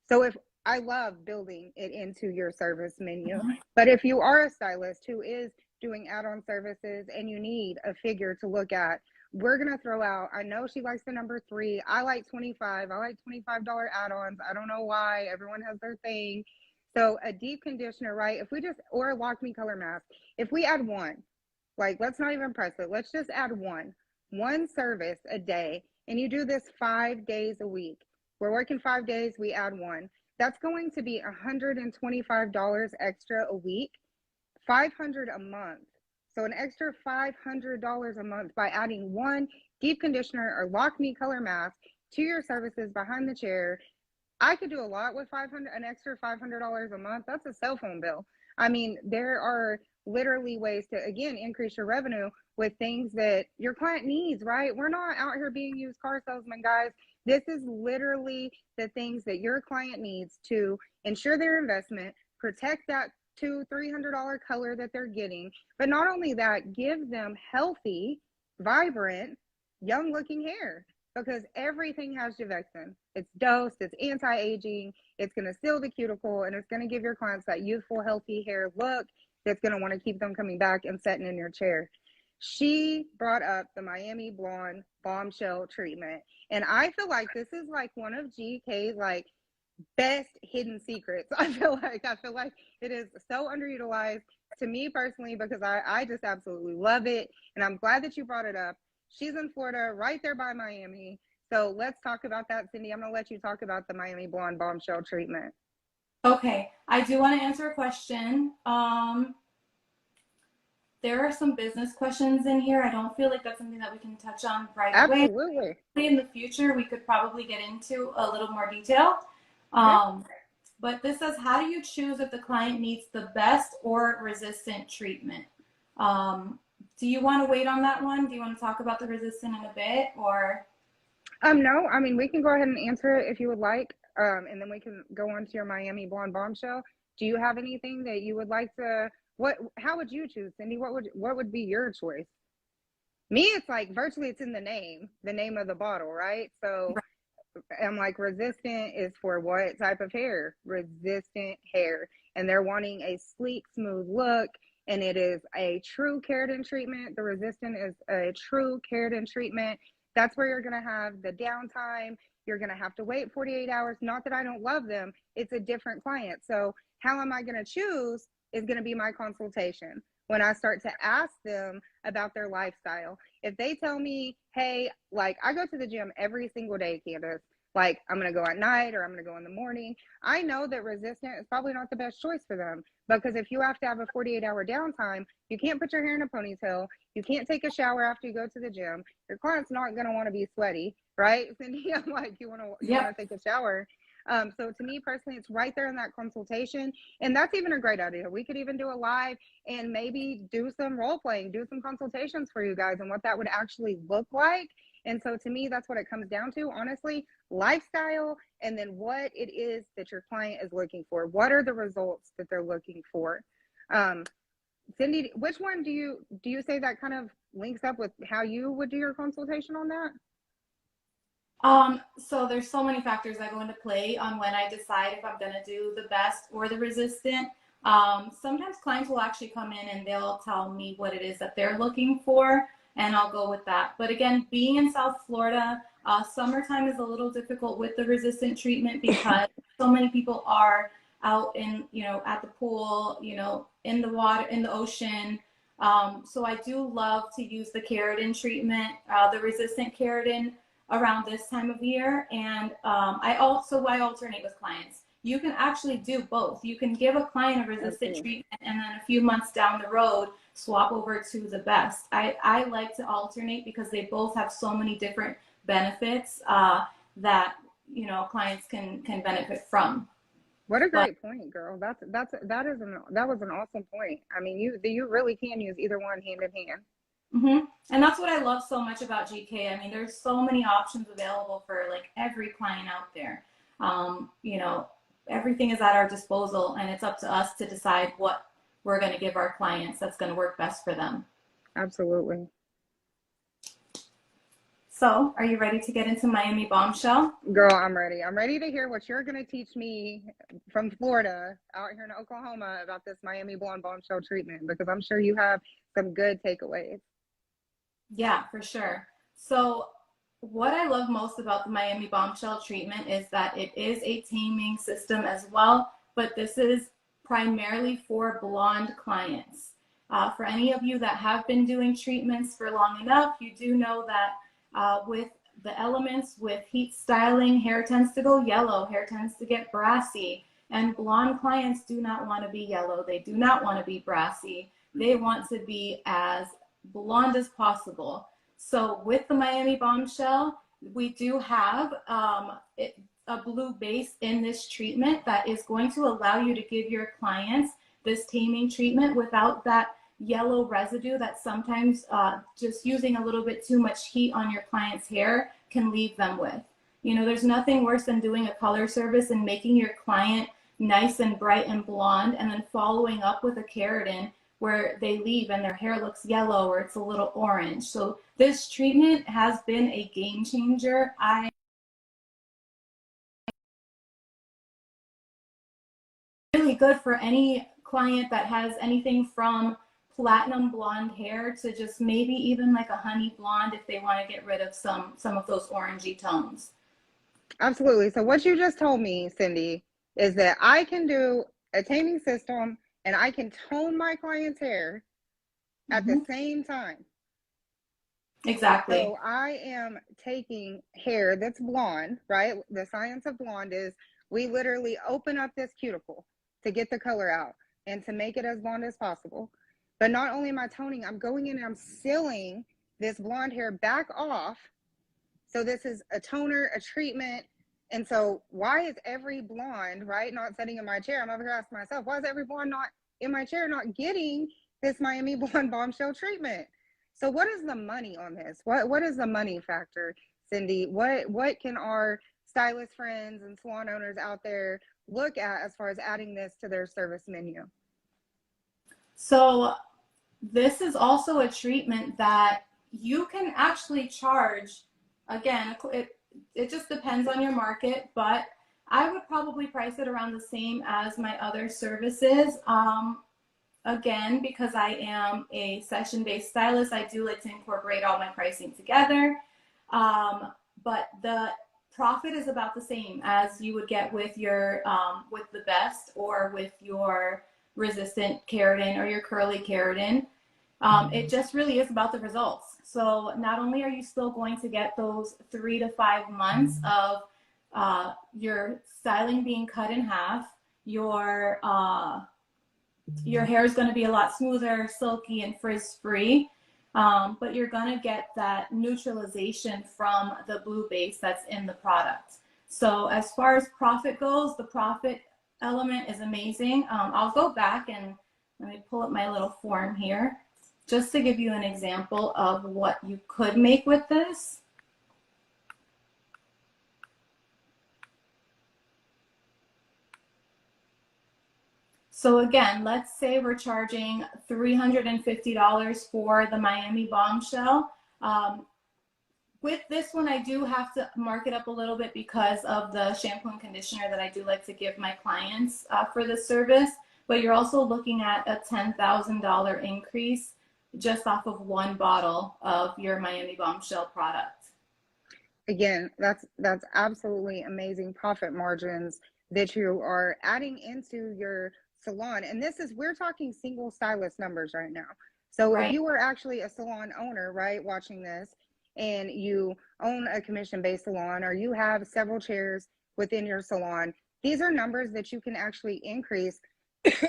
So if I love building it into your service menu, but if you are a stylist who is doing add-on services and you need a figure to look at, we're going to throw out, I know she likes the number 3. I like 25. I like $25 add-ons. I don't know why. Everyone has their thing. So a deep conditioner, right? If we just, or a Lock Me color mask, if we add one, like let's not even press it. Let's just add one service a day. And you do this 5 days a week. We're working 5 days, we add one. That's going to be $125 extra a week, $500 a month. So an extra $500 a month by adding one deep conditioner or Lock Me color mask to your services behind the chair. I could do a lot with an extra $500 a month. That's a cell phone bill. I mean, there are literally ways to, again, increase your revenue with things that your client needs, right? We're not out here being used car salesmen, guys. This is literally the things that your client needs to ensure their investment, protect that $200-300 color that they're getting, but not only that, give them healthy, vibrant, young looking hair, because everything has Juvexin. It's dosed, it's anti-aging, it's going to seal the cuticle, and it's going to give your clients that youthful, healthy hair look that's going to want to keep them coming back and sitting in your chair. She brought up the Miami Blonde Bombshell treatment, and I feel like this is like one of GK's like best hidden secrets. I feel like it is so underutilized to me personally, because I just absolutely love it, and I'm glad that you brought it up. She's in Florida, right there by Miami. So let's talk about that, Cindy. I'm gonna let you talk about the Miami Blonde Bombshell treatment. Okay, I do want to answer a question. There are some business questions in here. I don't feel like that's something that we can touch on right away. Absolutely. In the future, we could probably get into a little more detail. But this says, how do you choose if the client needs the best or resistant treatment? Do you want to wait on that one? Do you want to talk about the resistant in a bit, or? No, I mean, we can go ahead and answer it if you would like. And then we can go on to your Miami Blonde Bombshell. Do you have anything that you would like to, how would you choose, Cindy? What would be your choice? Me, it's like virtually it's in the name of the bottle, right? So I'm like, resistant is for what type of hair? Resistant hair. And they're wanting a sleek, smooth look. And it is a true keratin treatment. The resistant is a true keratin treatment. That's where you're going to have the downtime. You're going to have to wait 48 hours. Not that I don't love them. It's a different client. So how am I going to choose is going to be my consultation. When I start to ask them about their lifestyle, if they tell me, hey, like I go to the gym every single day, Candace, like I'm going to go at night or I'm going to go in the morning, I know that resistant is probably not the best choice for them, because if you have to have a 48-hour downtime, you can't put your hair in a ponytail, you can't take a shower after you go to the gym, your client's not going to want to be sweaty, right? Cindy, I'm like, you want to take a shower. So to me personally, it's right there in that consultation. And that's even a great idea. We could even do a live and maybe do some role playing, do some consultations for you guys and what that would actually look like. And so to me, that's what it comes down to, honestly, lifestyle, and then what it is that your client is looking for. What are the results that they're looking for? Cindy, which one do you say that kind of links up with how you would do your consultation on that? So there's so many factors that go into play on when I decide if I'm going to do the best or the resistant. Sometimes clients will actually come in and they'll tell me what it is that they're looking for, and I'll go with that. But again, being in South Florida, summertime is a little difficult with the resistant treatment because so many people are out in, at the pool, in the water, in the ocean. So I do love to use the keratin treatment, the resistant keratin, around this time of year. And I alternate with clients. You can actually do both. You can give a client a resistant treatment and then a few months down the road swap over to the best. I like to alternate because they both have so many different benefits that clients can benefit from. What a great point, girl. That was an awesome point. I mean, you really can use either one hand in hand. Mm-hmm. And that's what I love so much about GK. I mean, there's so many options available for like every client out there. Everything is at our disposal, and it's up to us to decide what we're going to give our clients that's going to work best for them. Absolutely. So, are you ready to get into Miami Bombshell? Girl, I'm ready. I'm ready to hear what you're going to teach me from Florida out here in Oklahoma about this Miami Blonde Bombshell treatment, because I'm sure you have some good takeaways. Yeah, for sure. So what I love most about the Miami Bombshell treatment is that it is a taming system as well, but this is primarily for blonde clients. For any of you that have been doing treatments for long enough, you do know that with the elements, with heat styling, hair tends to go yellow, hair tends to get brassy, and blonde clients do not want to be yellow. They do not want to be brassy. They want to be as blonde as possible. So with the Miami Bombshell, we do have a blue base in this treatment that is going to allow you to give your clients this taming treatment without that yellow residue that sometimes just using a little bit too much heat on your client's hair can leave them with. You know, there's nothing worse than doing a color service and making your client nice and bright and blonde and then following up with a keratin where they leave and their hair looks yellow or it's a little orange. So this treatment has been a game changer. I really good for any client that has anything from platinum blonde hair to just maybe even like a honey blonde if they want to get rid of some of those orangey tones. Absolutely. So what you just told me, Cindy, is that I can do a taming system and I can tone my client's hair at the same time. Exactly. So I am taking hair that's blonde, right? The science of blonde is we literally open up this cuticle to get the color out and to make it as blonde as possible. But not only am I toning, I'm going in and I'm sealing this blonde hair back off. So this is a toner, a treatment. And so why is every blonde, right, not sitting in my chair? I'm over here asking myself, why is every blonde not in my chair, not getting this Miami Blonde Bombshell treatment? So what is the money on this? What is the money factor, Cindy? What can our stylist friends and salon owners out there look at as far as adding this to their service menu? So this is also a treatment that you can actually charge. Again, it just depends on your market, but I would probably price it around the same as my other services. Again, because I am a session-based stylist, I do like to incorporate all my pricing together. But the profit is about the same as you would get with your with the best or with your resistant keratin or your curly keratin. It just really is about the results. So not only are you still going to get those 3 to 5 months of your styling being cut in half, your hair is going to be a lot smoother, silky, and frizz-free, but you're going to get that neutralization from the blue base that's in the product. So as far as profit goes, the profit element is amazing. I'll go back and let me pull up my little form here just to give you an example of what you could make with this. So again, let's say we're charging $350 for the Miami Bombshell. With this one, I do have to mark it up a little bit because of the shampoo and conditioner that I do like to give my clients for this service. But you're also looking at a $10,000 increase just off of one bottle of your Miami Bombshell product. Again, that's absolutely amazing profit margins that you are adding into your salon. And this is, we're talking single stylist numbers right now. So Right. if you were actually a salon owner, right, watching this, and you own a commission-based salon or you have several chairs within your salon, these are numbers that you can actually increase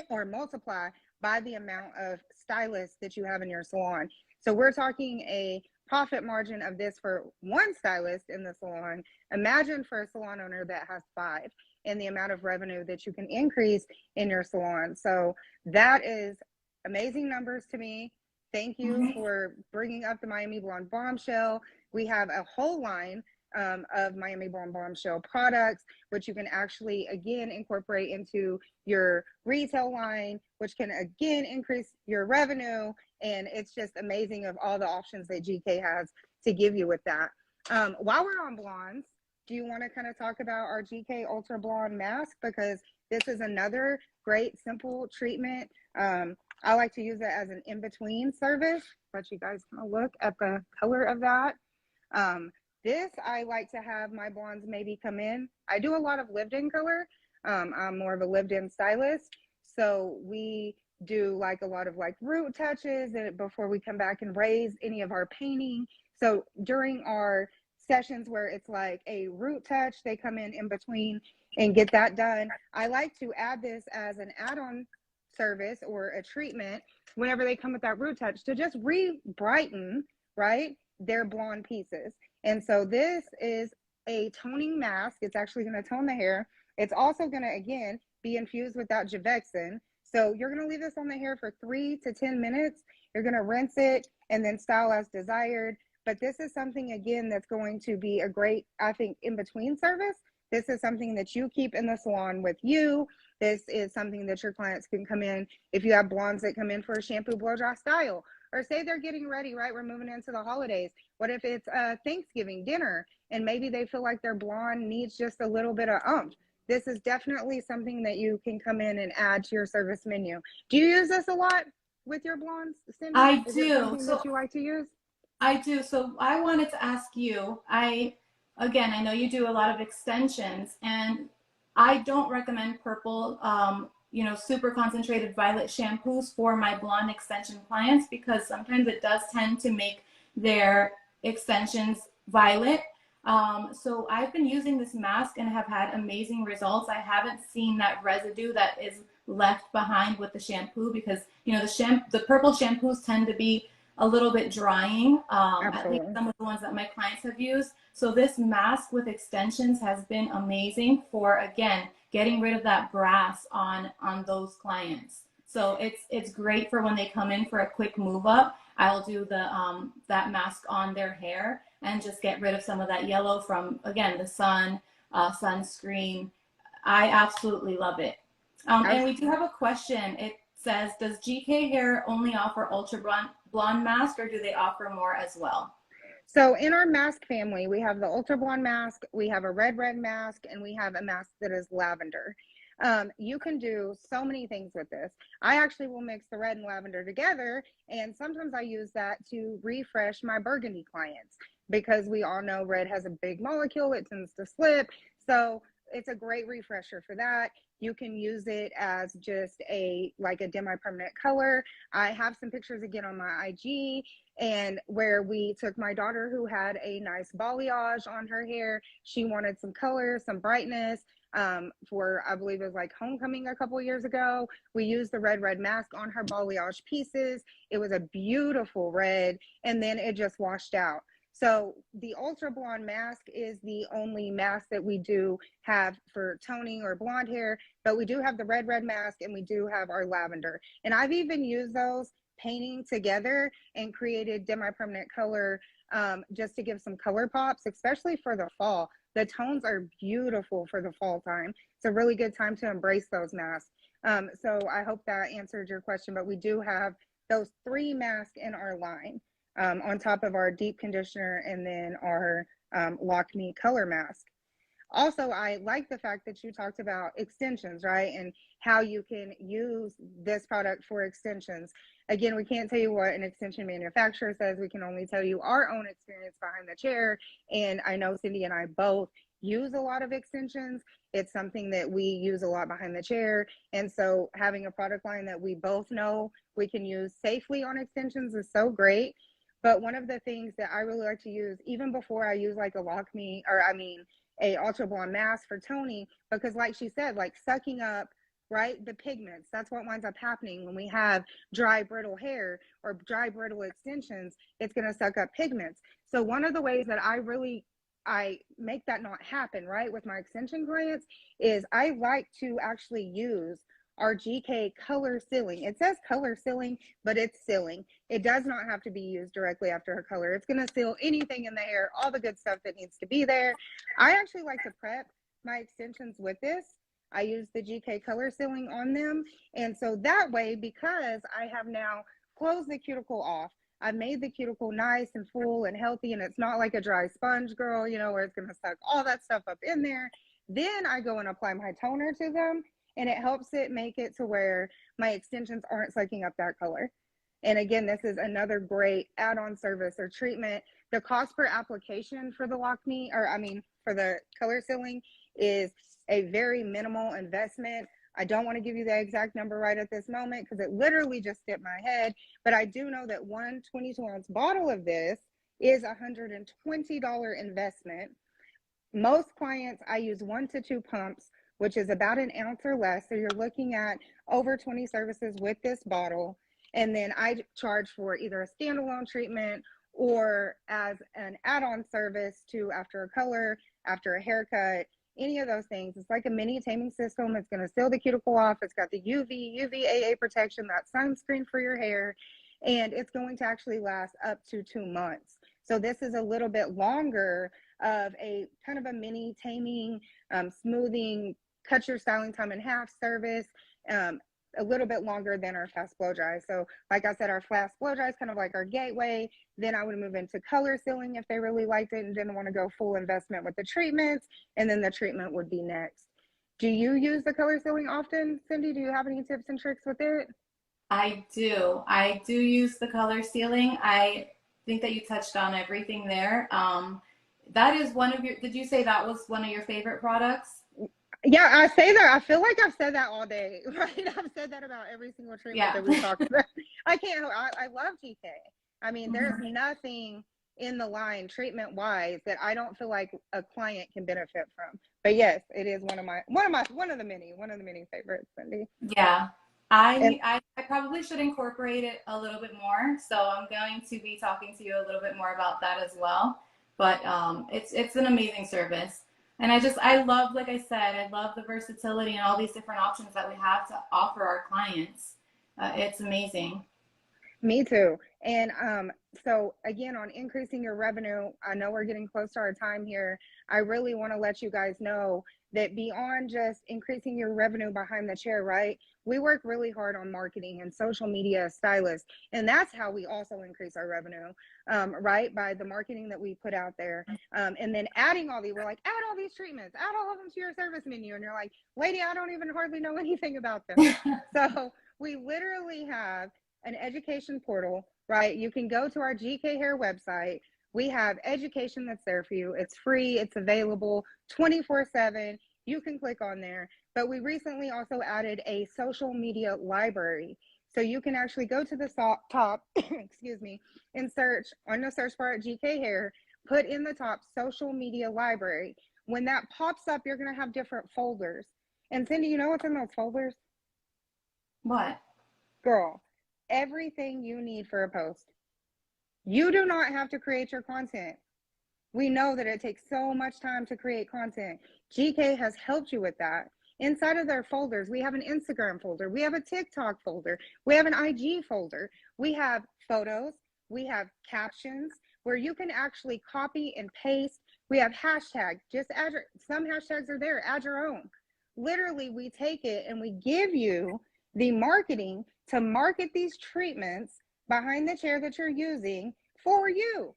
or multiply by the amount of stylists that you have in your salon. So we're talking a profit margin of this for one stylist in the salon. Imagine for a salon owner that has 5 and the amount of revenue that you can increase in your salon. So that is amazing numbers to me. Thank you for bringing up the Miami Blonde Bombshell. We have a whole line of Miami Blonde Bombshell products, which you can actually, again, incorporate into your retail line, which can, again, increase your revenue. And it's just amazing of all the options that GK has to give you with that. While we're on blondes, do you want to kind of talk about our GK Ultra Blonde Mask? Because this is another great, simple treatment. I like to use it as an in-between service. Let you guys kind of look at the color of that. This, I like to have my blondes maybe come in. I do a lot of lived-in color. I'm more of a lived-in stylist. So we do like a lot of like root touches before we come back and raise any of our painting. So during our sessions where it's like a root touch, they come in between and get that done. I like to add this as an add-on service or a treatment whenever they come with that root touch to just re-brighten, right, their blonde pieces. And so this is a toning mask. It's actually going to tone the hair. It's also going to, again, be infused with that Jevexin. So you're going to leave this on the hair for 3 to 10 minutes. You're going to rinse it and then style as desired. But this is something, again, that's going to be a great, I think, in between service. This is something that you keep in the salon with you. This is something that your clients can come in. If you have blondes that come in for a shampoo blow dry style, or say they're getting ready, right? We're moving into the holidays. What if it's a Thanksgiving dinner and maybe they feel like their blonde needs just a little bit of oomph? This is definitely something that you can come in and add to your service menu. Do you use this a lot with your blondes, Cindy? I Is it do. something that you like to use? I do. So I wanted to ask you, again, I know you do a lot of extensions, and I don't recommend purple, super concentrated violet shampoos for my blonde extension clients because sometimes it does tend to make their extensions violet. So I've been using this mask and have had amazing results. I haven't seen that residue that is left behind with the shampoo because, the purple shampoos tend to be a little bit drying, at least Absolutely. some of the ones that my clients have used. So this mask with extensions has been amazing for, again, getting rid of that brass on those clients. So it's great for when they come in for a quick move up. I'll do the that mask on their hair and just get rid of some of that yellow from, again, the sun, sunscreen. I absolutely love it. And we do have a question. It says, does GK Hair only offer ultra blonde mask or do they offer more as well? So in our mask family, we have the Ultra Blonde mask, we have a red mask, and we have a mask that is lavender. You can do so many things with this. I actually will mix the red and lavender together, and sometimes I use that to refresh my burgundy clients because we all know red has a big molecule, it tends to slip. So it's a great refresher for that. You can use it as just a demi-permanent color. I have some pictures again on my IG and where we took my daughter who had a nice balayage on her hair. She wanted some color, some brightness. For I believe it was like homecoming a couple years ago. We used the red mask on her balayage pieces. It was a beautiful red, and then it just washed out. So the Ultra Blonde mask is the only mask that we do have for toning or blonde hair, but we do have the red mask and we do have our lavender. And I've even used those painting together and created demi-permanent color just to give some color pops, especially for the fall. The tones are beautiful for the fall time. It's a really good time to embrace those masks. So I hope that answered your question, but we do have those 3 masks in our line on top of our deep conditioner and then our Lock Me color mask. Also, I like the fact that you talked about extensions, right? And how you can use this product for extensions. Again, we can't tell you what an extension manufacturer says. We can only tell you our own experience behind the chair. And I know Cindy and I both use a lot of extensions. It's something that we use a lot behind the chair. And so having a product line that we both know we can use safely on extensions is so great. But one of the things that I really like to use, even before I use like a Lock Me, a Ultra Blonde mask for toning, because like she said, like sucking up, right, the pigments. That's what winds up happening when we have dry, brittle hair or dry, brittle extensions. It's going to suck up pigments. So one of the ways that I make that not happen, right, with my extension clients is I like to actually use our GK color sealing. It says color sealing, but it's sealing. It does not have to be used directly after a color. It's going to seal anything in the hair, all the good stuff that needs to be there. I actually like to prep my extensions with this. I use the GK color sealing on them. And so that way, because I have now closed the cuticle off, I've made the cuticle nice and full and healthy, and it's not like a dry sponge, girl, where it's going to suck all that stuff up in there. Then I go and apply my toner to them, and it helps it make it to where my extensions aren't sucking up that color. And again, this is another great add-on service or treatment. The cost per application for the for the color sealing is a very minimal investment. I don't want to give you the exact number right at this moment because it literally just skipped my head, but I do know that one 22-ounce bottle of this is a $120 investment. Most clients, I use 1 to 2 pumps, which is about an ounce or less. So you're looking at over 20 services with this bottle. And then I charge for either a standalone treatment or as an add-on service to after a color, after a haircut, any of those things. It's like a mini taming system. It's going to seal the cuticle off. It's got the UVAA protection, that sunscreen for your hair, and it's going to actually last up to 2 months. So this is a little bit longer of a kind of a mini taming, smoothing, cut your styling time in half service, a little bit longer than our fast blow dry. So like I said, our fast blow dry is kind of like our gateway. Then I would move into color sealing if they really liked it and didn't want to go full investment with the treatments, and then the treatment would be next. Do you use the color sealing often, Cindy? Do you have any tips and tricks with it? I do. I do use the color sealing. I think that you touched on everything there. That is one of your, did you say that was one of your favorite products? Yeah, I say that. I feel like I've said that all day, right? I've said that about every single treatment Yeah. that we talked about. I can't, I love GK. I mean, there's Mhm. nothing in the line treatment wise that I don't feel like a client can benefit from. But yes, it is one of the many favorites, Cindy. Yeah. And I probably should incorporate it a little bit more. So I'm going to be talking to you a little bit more about that as well. But it's an amazing service. And I love, like I said, I love the versatility and all these different options that we have to offer our clients. It's amazing. me too. And so again, on increasing your revenue, I know we're getting close to our time here. I really want to let you guys know that beyond just increasing your revenue behind the chair, right? We work really hard on marketing and social media stylists, and that's how we also increase our revenue, right? By the marketing that we put out there, and then adding all these. We're like, add all these treatments, add all of them to your service menu, and you're like, lady, I don't even hardly know anything about them. So we literally have an education portal, right? You can go to our GK Hair website. We have education that's there for you. It's free, it's available 24/7. You can click on there. But we recently also added a social media library. So you can actually go to the top, excuse me, and search on the search bar at GK Hair, put in the top social media library. When that pops up, you're going to have different folders. And Cindy, you know what's in those folders? What? Girl, everything you need for a post. You do not have to create your content. We know that it takes so much time to create content. GK has helped you with that. Inside of their folders, we have an Instagram folder, we have a TikTok folder, we have an IG folder, we have photos, we have captions where you can actually copy and paste. We have hashtags, just add your, some hashtags are there, add your own. Literally, we take it and we give you the marketing to market these treatments behind the chair that you're using for you.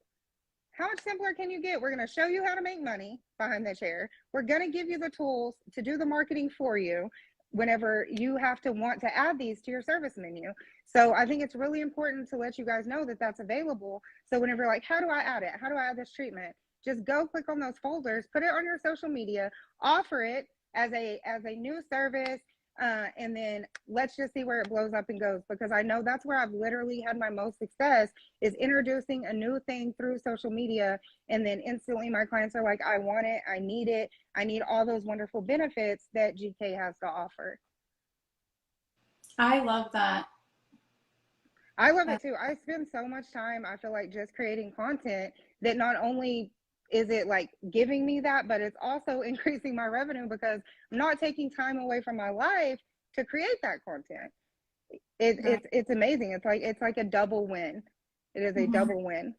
How much simpler can you get? We're going to show you how to make money behind the chair. We're going to give you the tools to do the marketing for you whenever you have to want to add these to your service menu. So I think it's really important to let you guys know that that's available. So whenever you're like, how do I add it? How do I add this treatment? Just go click on those folders, put it on your social media, offer it as a new service, and then let's just see where it blows up and goes, because I know that's where I've literally had my most success, is introducing a new thing through social media, and then instantly my clients are like, I want it, I need all those wonderful benefits that GK has to offer. I love that. I love it too. I spend so much time, I feel like, just creating content that not only is it like giving me that, but it's also increasing my revenue because I'm not taking time away from my life to create that content. It's amazing. It's like a double win. It is a Mhm. double win.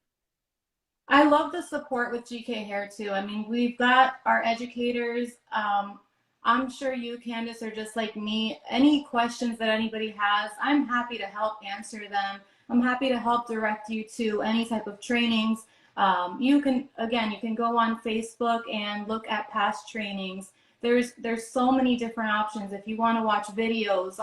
I love the support with GK Hair too. I mean, we've got our educators. I'm sure you, Candace, are just like me. Any questions that anybody has, I'm happy to help answer them. I'm happy to help direct you to any type of trainings. You can, again, you can go on Facebook and look at past trainings. There's so many different options. If you want to watch videos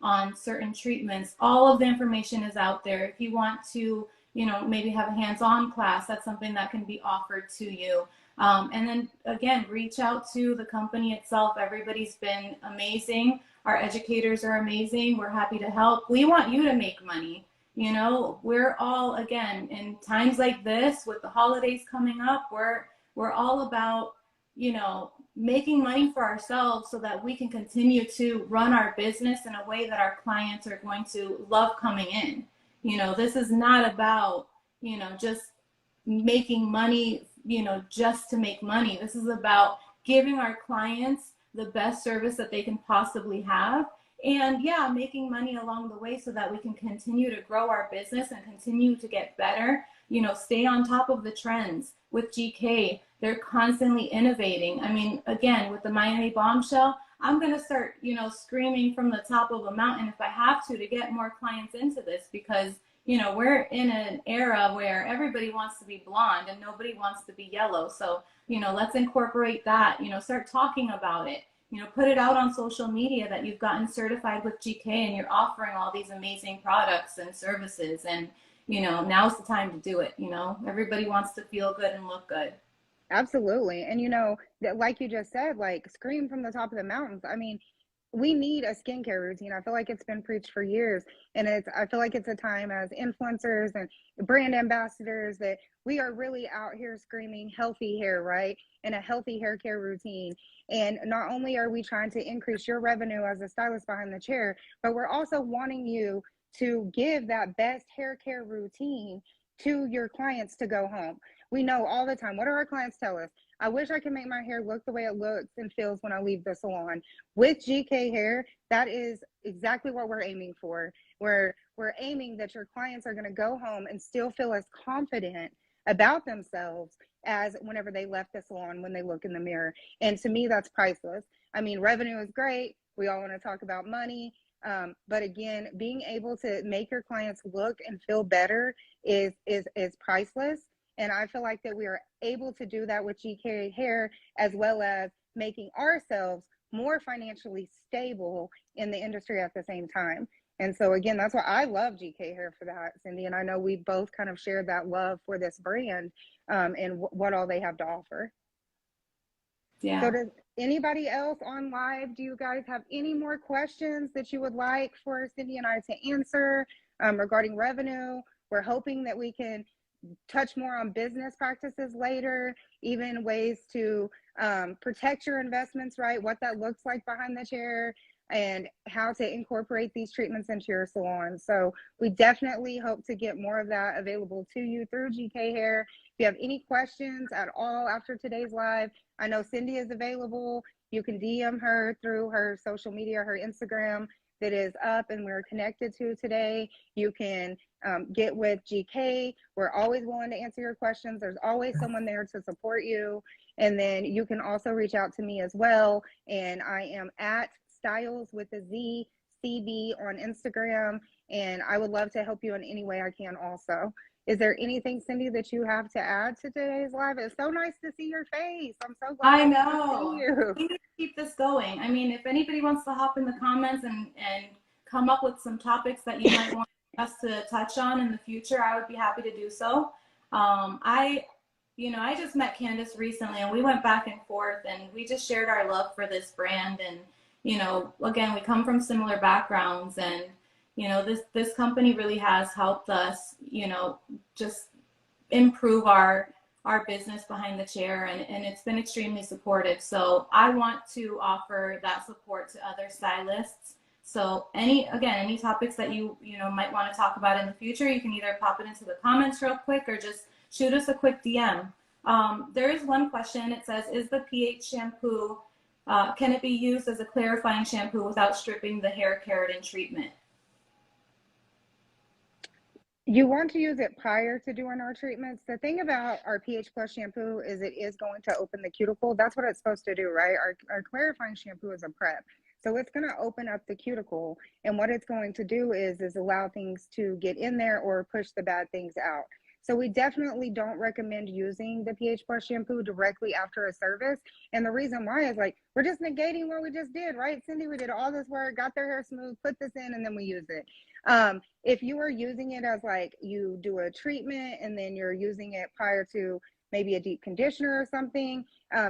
on certain treatments, all of the information is out there. If you want to, you know, maybe have a hands-on class, that's something that can be offered to you. And then again, reach out to the company itself. Everybody's been amazing. Our educators are amazing. We're happy to help. We want you to make money. You know, we're all, again, in times like this with the holidays coming up, we're all about, you know, making money for ourselves so that we can continue to run our business in a way that our clients are going to love coming in. You know, this is not about, you know, just making money, you know, just to make money. This is about giving our clients the best service that they can possibly have. And yeah, making money along the way so that we can continue to grow our business and continue to get better. you know, stay on top of the trends. With GK, they're constantly innovating. I mean, again, with the Miami Bombshell, I'm going to start, you know, screaming from the top of a mountain if I have to get more clients into this, because, you know, we're in an era where everybody wants to be blonde and nobody wants to be yellow. So, you know, let's incorporate that, you know, start talking about it, you know, put it out on social media that you've gotten certified with GK and you're offering all these amazing products and services. And, you know, now's the time to do it. You know, everybody wants to feel good and look good. Absolutely. And you know, that like you just said, like scream from the top of the mountains. I mean, we need a skincare routine. I feel like it's been preached for years. And I feel like it's a time as influencers and brand ambassadors that we are really out here screaming healthy hair, right? And a healthy hair care routine. And not only are we trying to increase your revenue as a stylist behind the chair, but we're also wanting you to give that best hair care routine to your clients to go home. We know all the time, what do our clients tell us? I wish I could make my hair look the way it looks and feels when I leave the salon. With GK Hair, that is exactly what we're aiming for. We're aiming that your clients are going to go home and still feel as confident about themselves as whenever they left the salon when they look in the mirror. And to me, that's priceless. I mean, revenue is great. We all want to talk about money. But again, being able to make your clients look and feel better is priceless. And I feel like that we are able to do that with GK Hair, as well as making ourselves more financially stable in the industry at the same time. And so again, that's why I love GK Hair for that, Cindy. And I know we both kind of share that love for this brand and what all they have to offer. Yeah. So does anybody else on live, do you guys have any more questions that you would like for Cindy and I to answer regarding revenue? We're hoping that we can touch more on business practices later, even ways to protect your investments, right? What that looks like behind the chair and how to incorporate these treatments into your salon. So we definitely hope to get more of that available to you through GK Hair. If you have any questions at all after today's live, I know Cindy is available. You can DM her through her social media, her Instagram that is up and we're connected to today. You can get with GK. We're always willing to answer your questions. There's always someone there to support you. And then you can also reach out to me as well. And I am at Styles with a Z, CB on Instagram. And I would love to help you in any way I can also. Is there anything, Cindy, that you have to add to today's live? It's so nice to see your face. I'm so glad I know. to see you. We need to keep this going. I mean, if anybody wants to hop in the comments and come up with some topics that you might want us to touch on in the future, I would be happy to do so. I just met Candace recently and we went back and forth and we just shared our love for this brand. And, you know, again, we come from similar backgrounds and, you know, this company really has helped us, you know, just improve our business behind the chair, and it's been extremely supportive. So I want to offer that support to other stylists. So any topics that you might want to talk about in the future, you can either pop it into the comments real quick or just shoot us a quick DM. There is one question. It says, is the pH shampoo, can it be used as a clarifying shampoo without stripping the hair keratin treatment? You want to use it prior to doing our treatments. The thing about our pH Plus shampoo is it is going to open the cuticle. That's what it's supposed to do, right? Our clarifying shampoo is a prep. So it's going to open up the cuticle. And what it's going to do is allow things to get in there or push the bad things out. So we definitely don't recommend using the pH Plus shampoo directly after a service. And the reason why is like, we're just negating what we just did, right, Cindy? We did all this work, got their hair smooth, put this in, and then we use it. If you are using it as like you do a treatment and then you're using it prior to maybe a deep conditioner or something,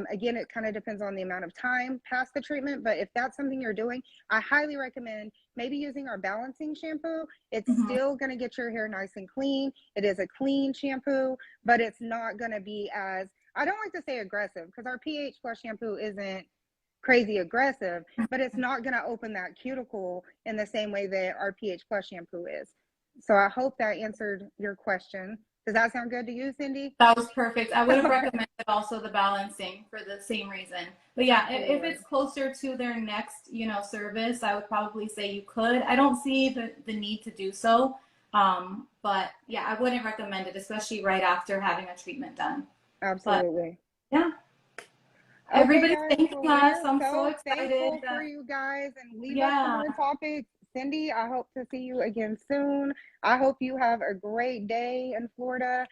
again, it kind of depends on the amount of time past the treatment. But if that's something you're doing, I highly recommend maybe using our balancing shampoo. It's still going to get your hair nice and clean. It is a clean shampoo, but it's not going to be as, I don't like to say aggressive because our pH Plus shampoo isn't crazy aggressive, but it's not going to open that cuticle in the same way that our pH Plus shampoo is. So I hope that answered your question. Does that sound good to you, Cindy? That was perfect. I would have recommended also the balancing for the same reason. But yeah, if it's closer to their next, service, I would probably say you could. I don't see the need to do so. But yeah, I wouldn't recommend it, especially right after having a treatment done. But Absolutely. yeah, Okay, everybody's guys. thanking Well, we us. are I'm so so excited thankful for that, you guys, and leave us some yeah, more topics. Cindy, I hope to see you again soon. I hope you have a great day in Florida.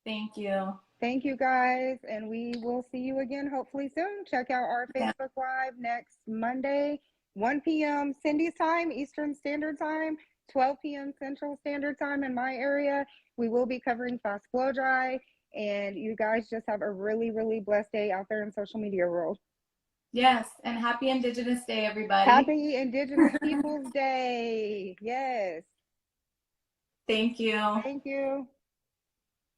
thank you. Thank you, guys, and we will see you again hopefully soon. Check out our Yeah. Facebook Live next Monday, 1 p.m. Cindy's time, Eastern Standard Time, 12 p.m. Central Standard Time in my area. We will be covering Fast Blow Dry, and you guys just have a really, really blessed day out there in social media world. Yes, and happy Indigenous Day, everybody. Happy Indigenous Peoples Day. Yes. Thank you. Thank you.